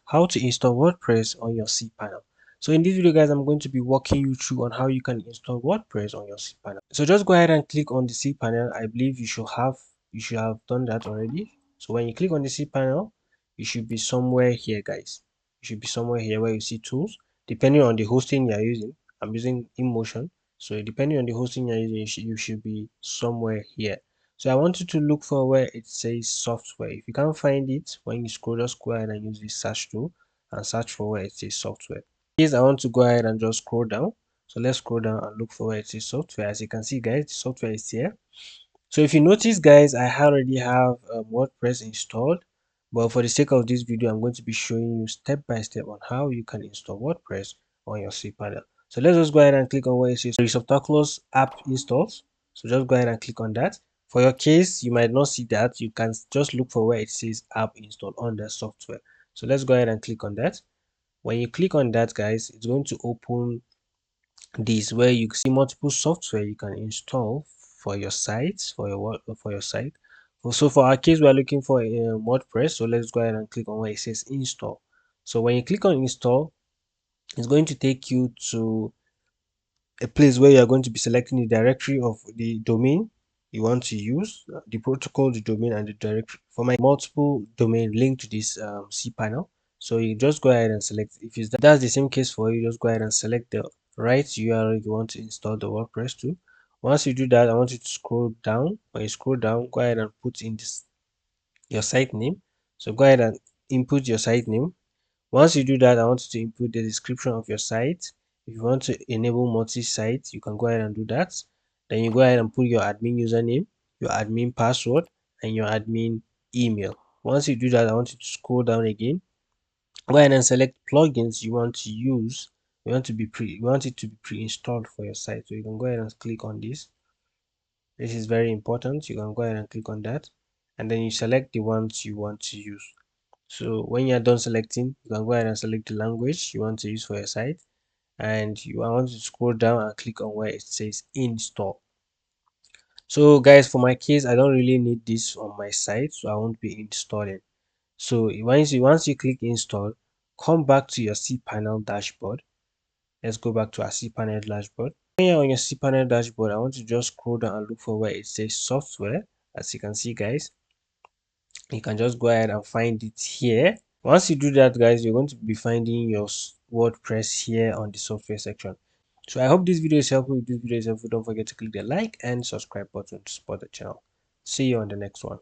how to install WordPress on your cPanel. So in this video guys, I'm going to be walking you through on how you can install WordPress on your cPanel. So just go ahead and click on the cPanel. I believe you should have done that already. So when you click on the cPanel, you should be somewhere here guys. You should be somewhere here where you see tools. Depending on the hosting you're using, I'm using InMotion. So depending on the hosting you're using, you should be somewhere here. So I want you to look for where it says software. If you can't find it, when you scroll, just go ahead and use the search tool and search for where it says software. Here's I want to go ahead and just scroll down. So let's scroll down and look for where it says software. As you can see, guys, the software is here. So if you notice, guys, I already have WordPress installed. But for the sake of this video, I'm going to be showing you step by step on how you can install WordPress on your cPanel. So let's just go ahead and click on where it says Receptacles app installs. So just go ahead and click on that. For your case, you might not see that. You can just look for where it says app install on the software. So let's go ahead and click on that. When you click on that, guys, it's going to open this where you see multiple software you can install for your site, for your site. So for our case, we are looking for WordPress. So let's go ahead and click on where it says install. So when you click on install, it's going to take you to a place where you're going to be selecting the directory of the domain you want to use, the protocol, the domain, and the directory. For my multiple domain linked to this cPanel, so you just go ahead and select. If that's the same case for you, just go ahead and select the right URL you want to install the WordPress to. Once you do that, I want you to scroll down. When you scroll down, go ahead and put in this your site name. So go ahead and input your site name. Once you do that, I want you to input the description of your site. If you want to enable multi-site, you can go ahead and do that. Then you go ahead and put your admin username, your admin password, and your admin email. Once you do that, I want you to scroll down again. Go ahead and select plugins you want to use. You want it to be pre-installed for your site. So you can go ahead and click on this. This is very important. You can go ahead and click on that, and then you select the ones you want to use. So when you're done selecting, you can go ahead and select the language you want to use for your site, and you want to scroll down and click on where it says install. So guys, for my case, I don't really need this on my site, so I won't be installing. So once you click install, come back to your cPanel dashboard. Let's go back to our cPanel dashboard. When you're on your cPanel dashboard, I want to just scroll down and look for where it says software. As you can see, guys, you can just go ahead and find it here. Once you do that, guys, you're going to be finding your WordPress here on the software section. So I hope this video is helpful. If this video is helpful, don't forget to click the like and subscribe button to support the channel. See you on the next one.